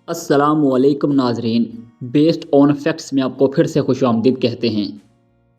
السلام علیکم ناظرین، بیسڈ آن فیکٹس میں آپ کو پھر سے خوش آمدید کہتے ہیں۔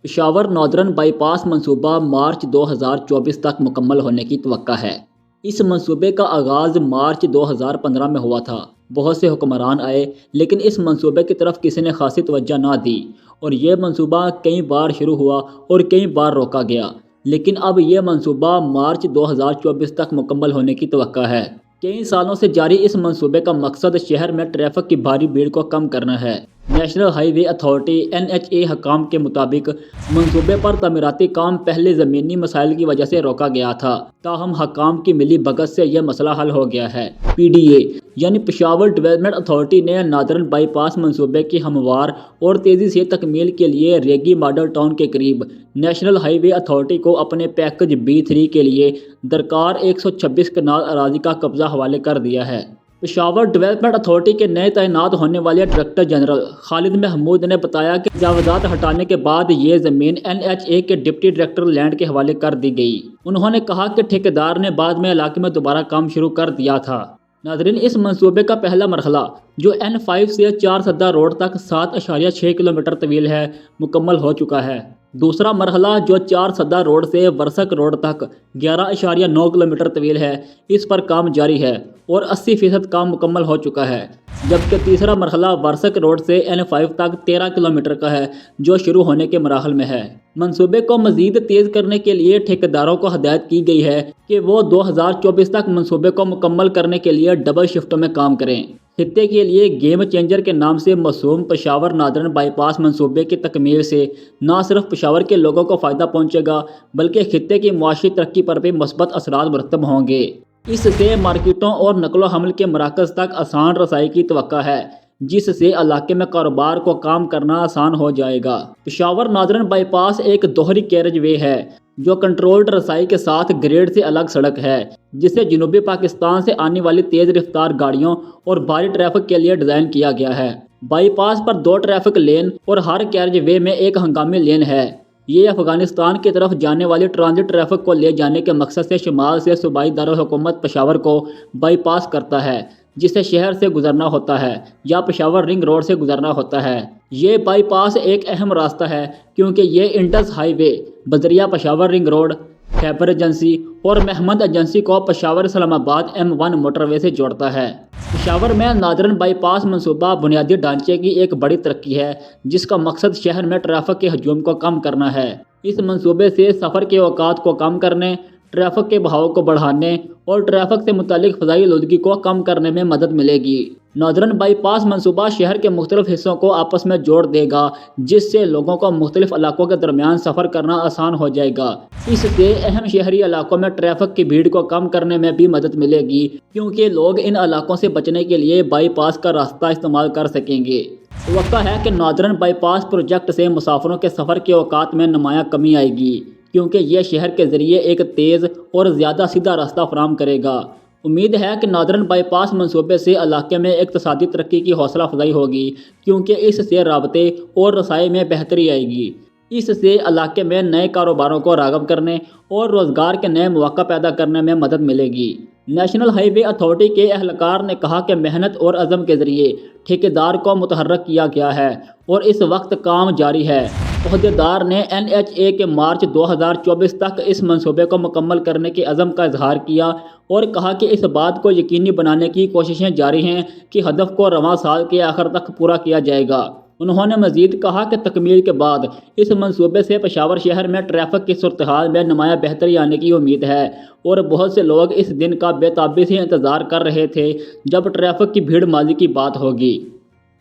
پشاور ناردرن بائی پاس منصوبہ مارچ 2024 تک مکمل ہونے کی توقع ہے۔ اس منصوبے کا آغاز مارچ 2015 میں ہوا تھا۔ بہت سے حکمران آئے لیکن اس منصوبے کی طرف کسی نے خاصی توجہ نہ دی اور یہ منصوبہ کئی بار شروع ہوا اور کئی بار روکا گیا، لیکن اب یہ منصوبہ مارچ 2024 تک مکمل ہونے کی توقع ہے۔ کئی سالوں سے جاری اس منصوبے کا مقصد شہر میں ٹریفک کی بھاری بھیڑ کو کم کرنا ہے۔ نیشنل ہائی وے اتھارٹی (NHA) حکام کے مطابق منصوبے پر تعمیراتی کام پہلے زمینی مسائل کی وجہ سے روکا گیا تھا، تاہم حکام کی ملی بھگت سے یہ مسئلہ حل ہو گیا ہے۔ PDA یعنی پشاور ڈیولپمنٹ اتھارٹی نے ناردرن بائی پاس منصوبے کی ہموار اور تیزی سے تکمیل کے لیے ریگی ماڈل ٹاؤن کے قریب نیشنل ہائی وے اتھارٹی کو اپنے پیکج B3 کے لیے درکار 126 کنال اراضی کا قبضہ حوالے کر دیا ہے۔ پشاور ڈیولپمنٹ اتھارٹی کے نئے تعینات ہونے والے ڈائریکٹر جنرل خالد محمود نے بتایا کہ تجاوزات ہٹانے کے بعد یہ زمین NHA کے ڈپٹی ڈائریکٹر لینڈ کے حوالے کر دی گئی۔ انہوں نے کہا کہ ٹھیکیدار نے بعد میں علاقے میں دوبارہ کام شروع کر دیا تھا۔ ناظرین، اس منصوبے کا پہلا مرحلہ جو N5 سے 4 سدہ روڈ تک 7.6 کلومیٹر طویل ہے، مکمل ہو چکا ہے۔ دوسرا مرحلہ جو 4 سدہ روڈ سے ورسک روڈ تک 11.9 کلومیٹر طویل ہے، اس پر کام جاری ہے اور 80% کام مکمل ہو چکا ہے، جبکہ تیسرا مرحلہ ورسک روڈ سے N5 تک 13 کلومیٹر کا ہے جو شروع ہونے کے مراحل میں ہے۔ منصوبے کو مزید تیز کرنے کے لیے ٹھیکیداروں کو ہدایت کی گئی ہے کہ وہ 2024 تک منصوبے کو مکمل کرنے کے لیے ڈبل شفٹوں میں کام کریں۔ خطے کے لیے گیم چینجر کے نام سے موسوم پشاور ناردرن بائی پاس منصوبے کی تکمیل سے نہ صرف پشاور کے لوگوں کو فائدہ پہنچے گا بلکہ خطے کی معاشی ترقی پر بھی مثبت اثرات مرتب ہوں گے۔ اس سے مارکیٹوں اور نقل و حمل کے مراکز تک آسان رسائی کی توقع ہے، جس سے علاقے میں کاروبار کو کام کرنا آسان ہو جائے گا۔ پشاور ناردرن بائی پاس ایک دوہری کیریج وے ہے جو کنٹرولڈ رسائی کے ساتھ گریڈ سے الگ سڑک ہے، جسے جنوبی پاکستان سے آنے والی تیز رفتار گاڑیوں اور بھاری ٹریفک کے لیے ڈیزائن کیا گیا ہے۔ بائی پاس پر 2 ٹریفک لین اور ہر کیریج وے میں ایک ہنگامی لین ہے۔ یہ افغانستان کی طرف جانے والی ٹرانزٹ ٹریفک کو لے جانے کے مقصد سے شمال سے صوبائی دارالحکومت پشاور کو بائی پاس کرتا ہے، جسے شہر سے گزرنا ہوتا ہے یا پشاور رنگ روڈ سے گزرنا ہوتا ہے۔ یہ بائی پاس ایک اہم راستہ ہے کیونکہ یہ انڈس ہائی وے بذریعہ پشاور رنگ روڈ، خیبر ایجنسی اور محمد ایجنسی کو پشاور اسلام آباد M1 موٹر وے سے جوڑتا ہے۔ پشاور میں ناردرن بائی پاس منصوبہ بنیادی ڈھانچے کی ایک بڑی ترقی ہے جس کا مقصد شہر میں ٹریفک کے ہجوم کو کم کرنا ہے۔ اس منصوبے سے سفر کے اوقات کو کم کرنے، ٹریفک کے بہاؤ کو بڑھانے اور ٹریفک سے متعلق فضائی آلودگی کو کم کرنے میں مدد ملے گی۔ ناردرن بائی پاس منصوبہ شہر کے مختلف حصوں کو آپس میں جوڑ دے گا، جس سے لوگوں کو مختلف علاقوں کے درمیان سفر کرنا آسان ہو جائے گا۔ اس سے اہم شہری علاقوں میں ٹریفک کی بھیڑ کو کم کرنے میں بھی مدد ملے گی کیونکہ لوگ ان علاقوں سے بچنے کے لیے بائی پاس کا راستہ استعمال کر سکیں گے۔ توقع ہے کہ ناردرن بائی پاس پروجیکٹ سے مسافروں کے سفر کے اوقات میں نمایاں کمی آئے گی کیونکہ یہ شہر کے ذریعے ایک تیز اور زیادہ سیدھا راستہ فراہم کرے گا۔ امید ہے کہ ناردرن بائی پاس منصوبے سے علاقے میں اقتصادی ترقی کی حوصلہ افزائی ہوگی کیونکہ اس سے رابطے اور رسائی میں بہتری آئے گی۔ اس سے علاقے میں نئے کاروباروں کو راغب کرنے اور روزگار کے نئے مواقع پیدا کرنے میں مدد ملے گی۔ نیشنل ہائی وے اتھارٹی کے اہلکار نے کہا کہ محنت اور عزم کے ذریعے ٹھیکیدار کو متحرک کیا گیا ہے اور اس وقت کام جاری ہے۔ عہدیدار نے NHA کے مارچ 2024 تک اس منصوبے کو مکمل کرنے کے عزم کا اظہار کیا اور کہا کہ اس بات کو یقینی بنانے کی کوششیں جاری ہیں کہ ہدف کو رواں سال کے آخر تک پورا کیا جائے گا۔ انہوں نے مزید کہا کہ تکمیل کے بعد اس منصوبے سے پشاور شہر میں ٹریفک کی صورتحال میں نمایاں بہتری آنے کی امید ہے اور بہت سے لوگ اس دن کا بے تابی سے انتظار کر رہے تھے جب ٹریفک کی بھیڑ ماضی کی بات ہوگی۔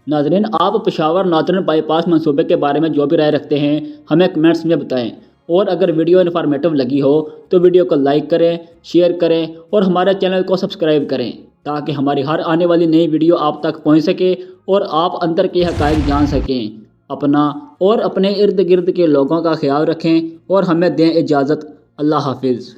ناظرین، آپ پشاور ناردرن بائی پاس منصوبے کے بارے میں جو بھی رائے رکھتے ہیں ہمیں کمنٹس میں بتائیں، اور اگر ویڈیو انفارمیٹیو لگی ہو تو ویڈیو کو لائک کریں، شیئر کریں اور ہمارے چینل کو سبسکرائب کریں تاکہ ہماری ہر آنے والی نئی ویڈیو آپ تک پہنچ سکے اور آپ اندر کے حقائق جان سکیں۔ اپنا اور اپنے ارد گرد کے لوگوں کا خیال رکھیں اور ہمیں دیں اجازت۔ اللہ حافظ۔